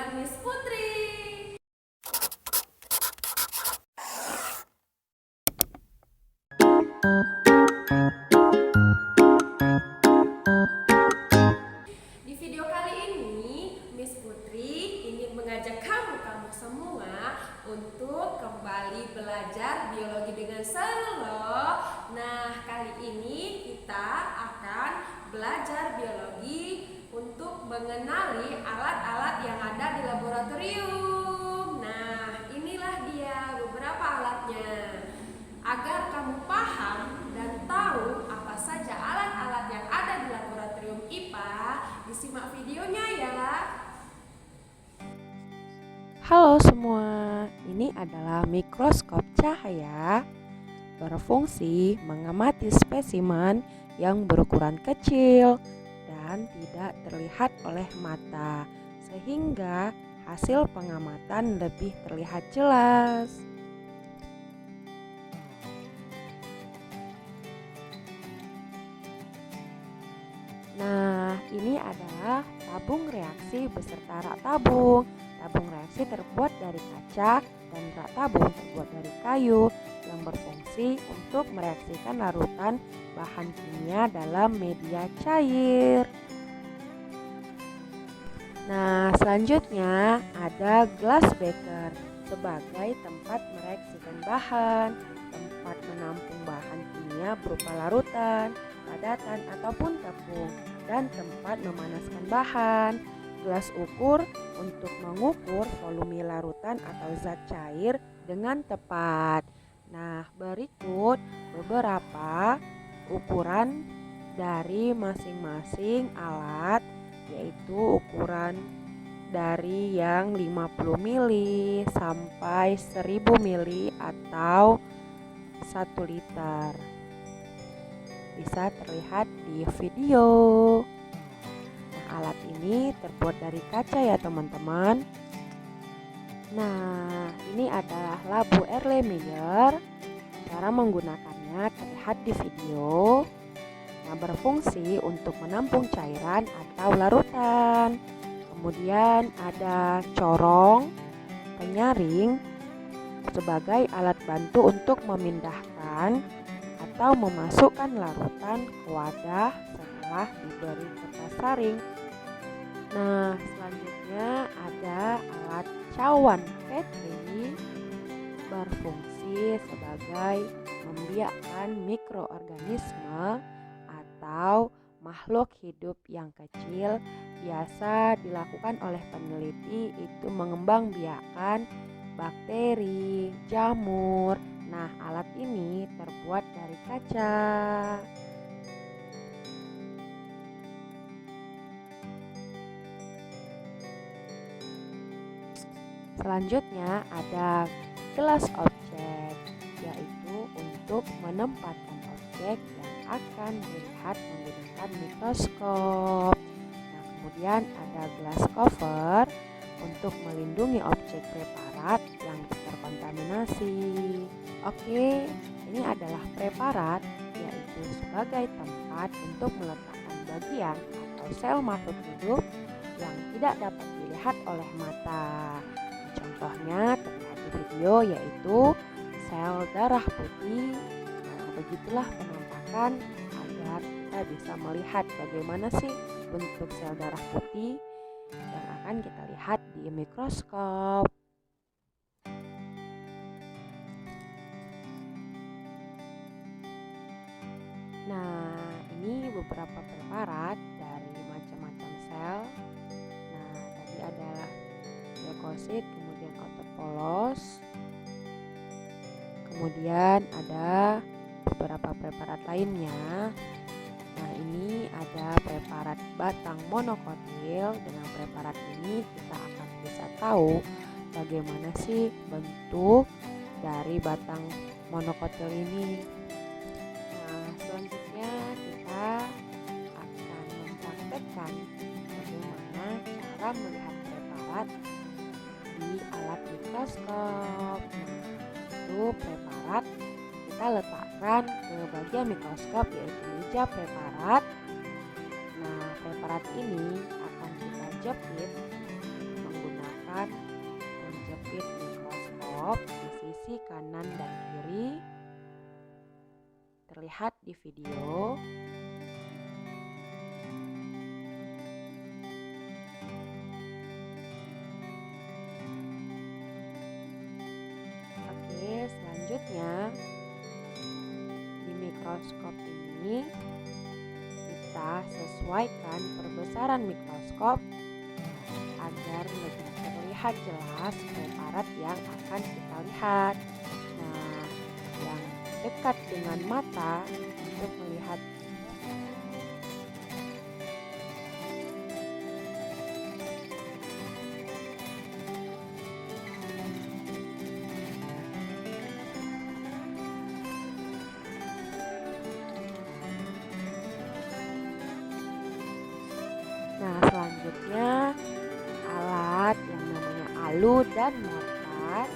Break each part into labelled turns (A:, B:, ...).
A: dengan Miss Putri. Di video kali ini, Miss Putri ingin mengajak kamu semua untuk kembali belajar biologi dengan seru loh. Nah, kali ini kita akan belajar biologi untuk mengenali alat-alat yang ada di laboratorium. Nah, inilah dia beberapa alatnya. Agar kamu paham dan tahu apa saja alat-alat yang ada di laboratorium IPA, disimak videonya ya.
B: Halo semua, ini adalah mikroskop cahaya berfungsi mengamati spesimen yang berukuran kecil dan tidak terlihat oleh mata, sehingga hasil pengamatan lebih terlihat jelas. Nah, ini adalah tabung reaksi beserta rak tabung. Tabung reaksi terbuat dari kaca dan rak tabung terbuat dari kayu yang berfungsi untuk mereaksikan larutan bahan kimia dalam media cair. Nah, selanjutnya ada glass beaker sebagai tempat mereaksikan bahan, tempat menampung bahan kimia berupa larutan, padatan ataupun tepung, dan tempat memanaskan bahan. Gelas ukur untuk mengukur volume larutan atau zat cair dengan tepat. Nah, berikut beberapa ukuran dari masing-masing alat, yaitu ukuran dari yang 50 mili sampai 1000 mili atau 1 liter. Bisa terlihat di video. Nah, alat ini terbuat dari kaca ya teman-teman. Nah, ini adalah labu Erlenmeyer. Cara menggunakannya terlihat di video. Nah, berfungsi untuk menampung cairan atau larutan. Kemudian ada corong, penyaring sebagai alat bantu untuk memindahkan atau memasukkan larutan ke wadah setelah diberi kertas saring. Nah, selanjutnya ada alat cawan Petri, berfungsi sebagai membiakkan mikroorganisme atau makhluk hidup yang kecil. Biasa dilakukan oleh peneliti itu mengembangbiakkan bakteri, jamur. Nah, alat ini terbuat dari kaca. Selanjutnya ada gelas objek, yaitu untuk menempatkan objek yang akan dilihat menggunakan mikroskop. Nah, kemudian ada glass cover untuk melindungi objek preparat yang terkontaminasi. Oke, ini adalah preparat, yaitu sebagai tempat untuk meletakkan bagian atau sel makhluk hidup yang tidak dapat dilihat oleh mata. Contohnya terlihat di video, yaitu sel darah putih. Nah, begitulah penampakan agar kita bisa melihat bagaimana sih bentuk sel darah putih yang akan kita lihat di mikroskop. Nah, ini beberapa preparat dari macam-macam sel. Nah, tadi adalah leukosit, kemudian otot polos. Kemudian ada beberapa preparat lainnya. Nah, ini ada preparat batang monokotil. Dengan preparat ini kita akan bisa tahu bagaimana sih bentuk dari batang monokotil ini. Nah, selanjutnya kita akan mempraktekkan bagaimana cara melihat preparat di alat mikroskop. Nah, itu preparat kita letakkan ke bagian mikroskop, yaitu meja preparat. Nah, preparat ini akan kita jepit menggunakan mikroskop di sisi kanan dan kiri terlihat di video. Oke, selanjutnya di mikroskop ini kita sesuaikan perbesaran mikroskop agar lebih terlihat jelas preparat yang akan kita lihat. Nah, yang dekat dengan mata untuk melihat Nah, selanjutnya alat yang namanya alu dan mortar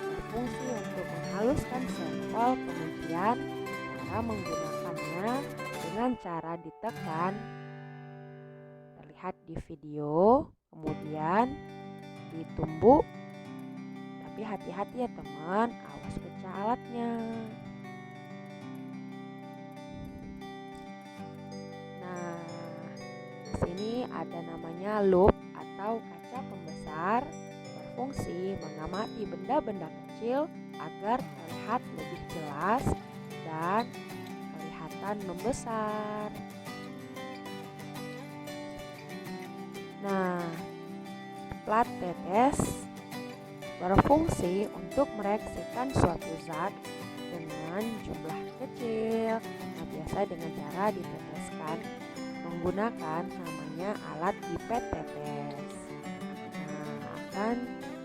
B: berfungsi untuk menghaluskan sampel pengujian. Cara menggunakannya dengan cara ditekan, terlihat di video, kemudian ditumbuk. Tapi hati-hati ya teman, awas pecah alatnya. Nah, di sini ada namanya loupe atau kaca pembesar, berfungsi mengamati benda-benda kecil agar terlihat lebih jelas dan kelihatan membesar. Nah, plat tetes berfungsi untuk mereaksikan suatu zat dengan jumlah kecil. Nah, biasa dengan cara diteteskan menggunakan namanya alat pipet tetes. Nah, akan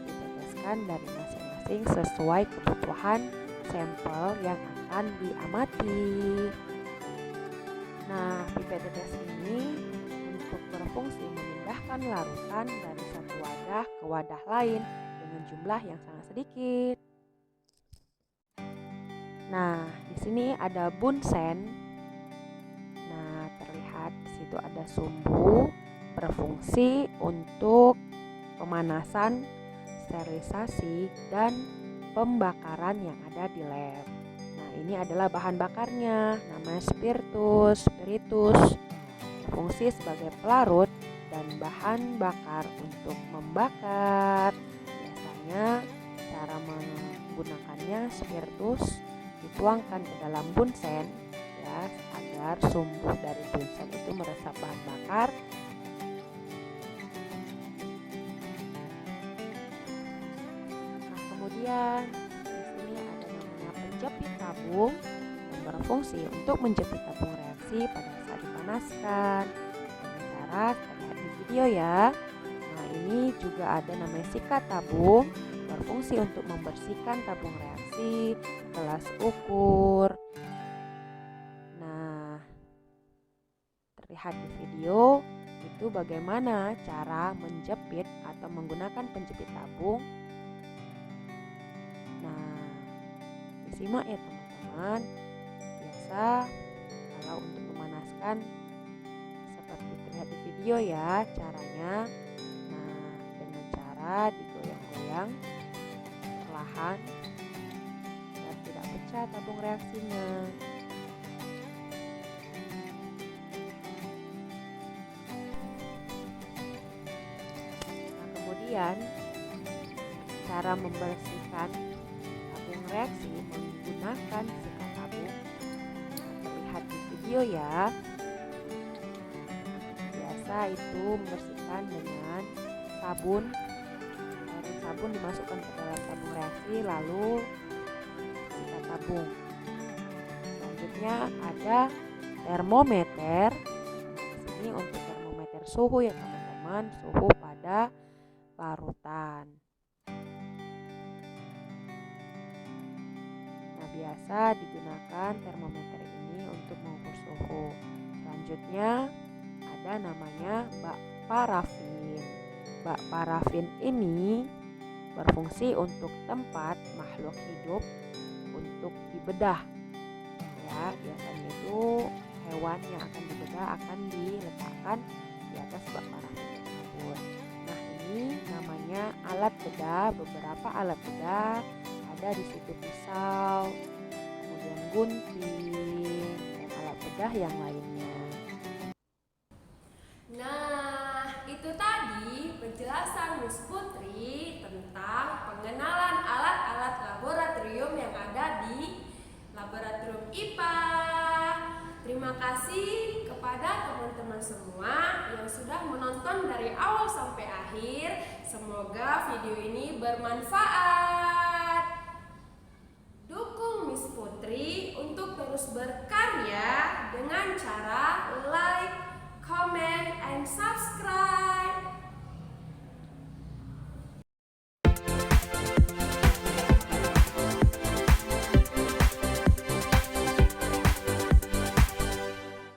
B: diteteskan dari masing-masing sesuai kebutuhan sampel yang akan diamati. Nah, pipet tetes ini untuk berfungsi memindahkan larutan dari satu wadah ke wadah lain dengan jumlah yang sangat sedikit. Nah, di sini ada bunsen. Nah, terlihat di situ ada sumbu berfungsi untuk pemanasan, sterilisasi, dan pembakaran yang ada di lab. Nah, ini adalah bahan bakarnya, namanya spiritus. Berfungsi sebagai pelarut dan bahan bakar untuk membakar. Biasanya cara menggunakannya spiritus dituangkan ke dalam bunsen ya, agar sumbu dari bunsen itu meresap bahan bakar. Nah, kemudian di sini ada namanya penjepit tabung yang berfungsi untuk menjepit tabung reaksi pada saat dipanaskan dengan cara terlihat di video ya. Nah, ini juga ada namanya sikat tabung, berfungsi untuk membersihkan tabung reaksi, gelas ukur. Nah, terlihat di video itu bagaimana cara menjepit atau menggunakan penjepit tabung. Nah, disimak ya teman-teman. Biasa kalau untuk memanaskan seperti terlihat di video ya caranya. Nah, dengan cara digoyang-goyang perlahan agar tidak pecah tabung reaksinya. Nah, kemudian cara membersihkan tabung reaksi menggunakan sikat tabung. Nah, terlihat di video ya. Biasa itu membersihkan dengan sabun. Air sabun dimasukkan ke dalam tabung reaksi lalu sikat tabung. Selanjutnya ada termometer. Di sini untuk termometer suhu ya teman-teman, suhu pada larutan. Nah, biasa digunakan termometer ini untuk mengukur suhu. Selanjutnya ada namanya bak parafin. Bak parafin ini berfungsi untuk tempat makhluk hidup untuk dibedah. Ya, biasanya itu hewan yang akan dibedah akan diletakkan di atas bak parafin tersebut. Nah, ini namanya alat bedah, beberapa alat bedah. Ada di situ pisau, kemudian gunting, dan alat bedah yang lainnya.
A: Nah, itu tadi penjelasan Miss Putri tentang pengenalan alat-alat laboratorium yang ada di laboratorium IPA. Terima kasih kepada teman-teman semua yang sudah menonton dari awal sampai akhir. Semoga video ini bermanfaat. Dukung Miss Putri untuk terus berkarya dengan cara like, comment, and subscribe.